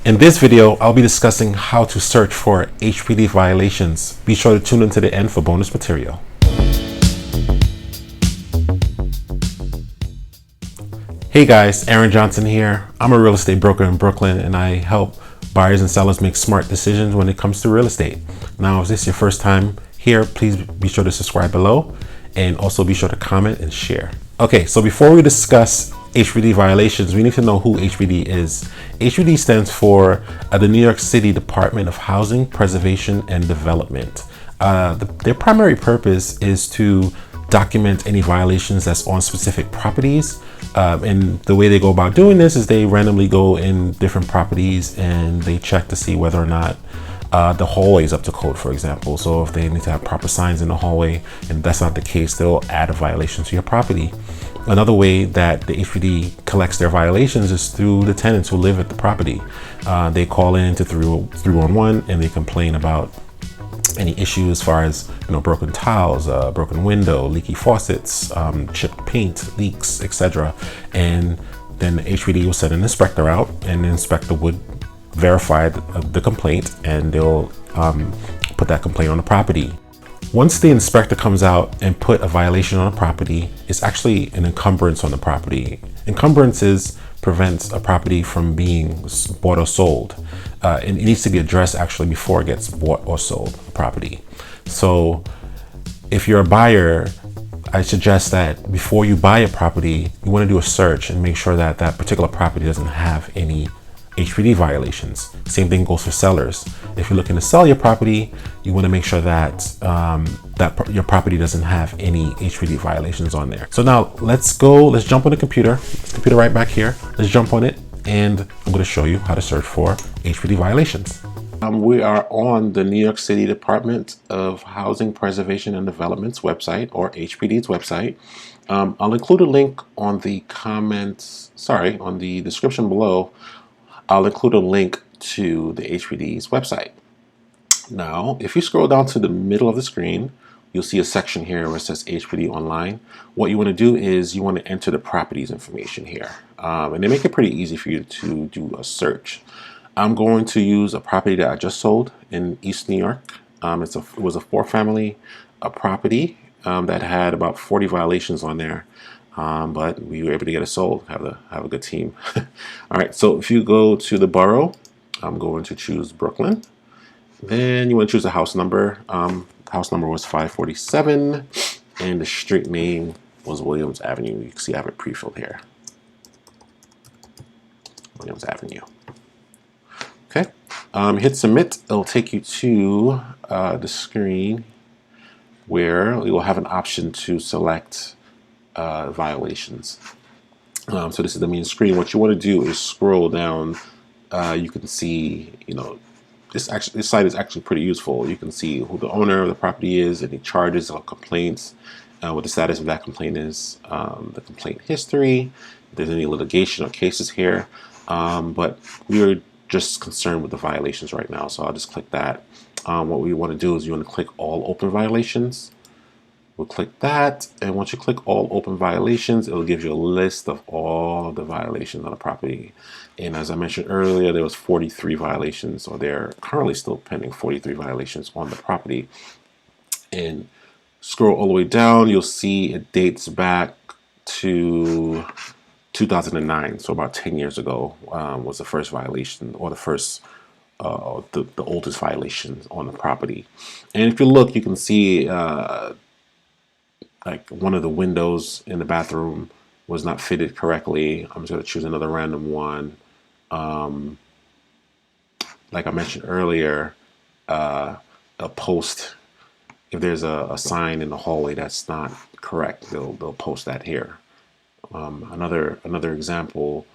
In this video, I'll be discussing how to search for HPD violations. Be sure to tune into the end for bonus material. Hey guys, Aaron Johnson here. I'm a real estate broker in Brooklyn and I help buyers and sellers make smart decisions when it comes to real estate. Now, if this is your first time here, please be sure to subscribe below and also be sure to comment and share. Okay, so before we discuss HPD violations, we need to know who HPD is. HPD stands for the New York City Department of Housing, Preservation, and Development. Their primary purpose is to document any violations that's on specific properties. And the way they go about doing this is they randomly go in different properties and they check to see whether or not the hallway is up to code, for example. So if they need to have proper signs in the hallway and that's not the case, they'll add a violation to your property. Another way that the HPD collects their violations is through the tenants who live at the property. They call in to 311 and they complain about any issue as far as broken tiles, broken window, leaky faucets, chipped paint, leaks, etc. And then the HPD will send an inspector out, and the inspector would verify the complaint, and they'll put that complaint on the property. Once the inspector comes out and put a violation on a property, it's actually an encumbrance on the property. Encumbrances prevents a property from being bought or sold. It needs to be addressed actually before it gets bought or sold, a property. So if you're a buyer, I suggest that before you buy a property, you want to do a search and make sure that that particular property doesn't have any HPD violations. Same thing goes for sellers. If you're looking to sell your property, you want to make sure that your property doesn't have any HPD violations on there. So now let's jump on the computer. This computer right back here. Let's jump on it and I'm going to show you how to search for HPD violations. We are on the New York City Department of Housing, Preservation, and Development's website, or HPD's website. I'll include a link on the on the description below. I'll include a link to the HPD's website. Now, if you scroll down to the middle of the screen, you'll see a section here where it says HPD Online. What you want to do is you want to enter the properties information here. And they make it pretty easy for you to do a search. I'm going to use a property that I just sold in East New York. It was a 4-family property that had about 40 violations on there. But we were able to get it sold. Have a good team. All right, so if you go to the borough, I'm going to choose Brooklyn. Then you want to choose a house number. House number was 547, and the street name was Williams Avenue. You can see I have it pre-filled here. Williams Avenue. Okay, hit submit. It'll take you to the screen where you will have an option to select violations. So this is the main screen. What you want to do is scroll down. You can see, this site is actually pretty useful. You can see who the owner of the property is, any charges or complaints, what the status of that complaint is, the complaint history, if there's any litigation or cases here. But we are just concerned with the violations right now, so I'll just click that. What we want to do is you want to click all open violations. We'll click that, and once you click all open violations, it'll give you a list of all of the violations on the property. And as I mentioned earlier, there was 43 violations, or they're currently still pending 43 violations on the property. And scroll all the way down, you'll see it dates back to 2009, so about 10 years ago was the first violation, or the first the oldest violation on the property. And if you look, you can see like one of the windows in the bathroom was not fitted correctly. I'm just going to choose another random one. Like I mentioned earlier, a post, if there's a sign in the hallway that's not correct, they'll post that here. Another example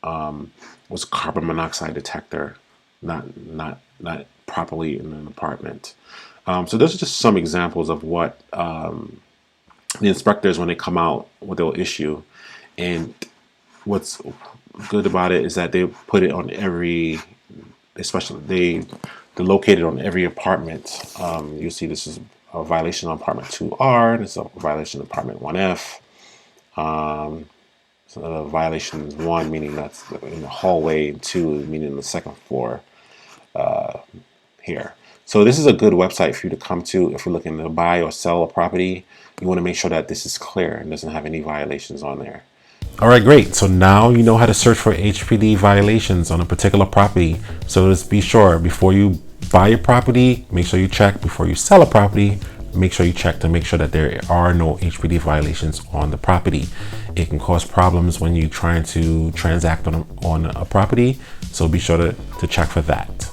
was a carbon monoxide detector not properly in an apartment. So those are just some examples of what the inspectors, when they come out, what they'll issue. And what's good about it is that they put it on every, especially they're located on every apartment. You see this is a violation on apartment 2R, this is a violation on apartment 1F. violation 1, meaning that's in the hallway, and 2, meaning the second floor here. So this is a good website for you to come to if you're looking to buy or sell a property. You want to make sure that this is clear and doesn't have any violations on there. All right, great. So now you know how to search for HPD violations on a particular property. So just be sure before you buy a property, make sure you check. Before you sell a property, make sure you check to make sure that there are no HPD violations on the property. It can cause problems when you're trying to transact on a property. So be sure to check for that.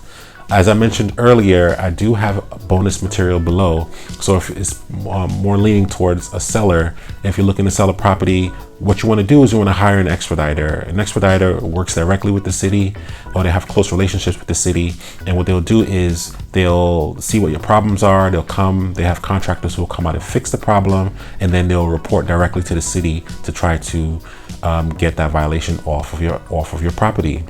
As I mentioned earlier, I do have bonus material below. So if it's more leaning towards a seller, if you're looking to sell a property, what you want to do is you want to hire an expediter. An expediter works directly with the city, or they have close relationships with the city. And what they'll do is they'll see what your problems are. They have contractors who will come out and fix the problem, and then they'll report directly to the city to try to get that violation off of your property.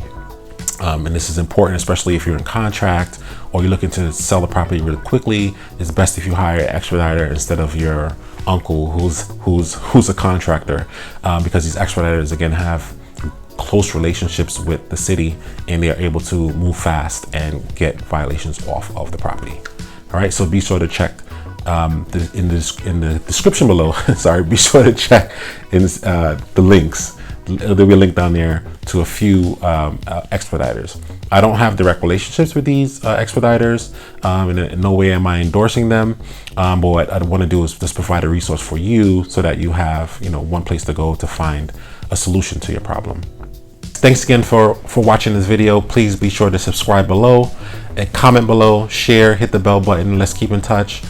And this is important, especially if you're in contract or you're looking to sell the property really quickly. It's best if you hire an expediter instead of your uncle who's a contractor, because these expeditors again have close relationships with the city, and they are able to move fast and get violations off of the property. All right, so be sure to check in the description below. Sorry, be sure to check in the links. There'll be a link down there to a few expediters. I don't have direct relationships with these expediters. In no way am I endorsing them. But what I want to do is just provide a resource for you so that you have, one place to go to find a solution to your problem. Thanks again for watching this video. Please be sure to subscribe below and comment below, share, hit the bell button. Let's keep in touch.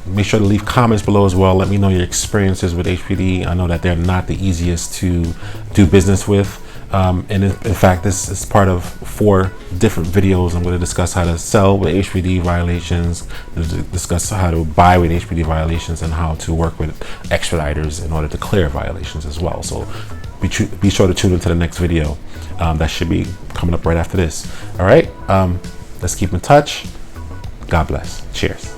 Make sure to leave comments below as well. Let me know your experiences with HPD. I know that they're not the easiest to do business with. And in fact, this is part of 4 different videos. I'm going to discuss how to sell with HPD violations, discuss how to buy with HPD violations, and how to work with expediters in order to clear violations as well. So be sure to tune into the next video. That should be coming up right after this. All right. Let's keep in touch. God bless. Cheers.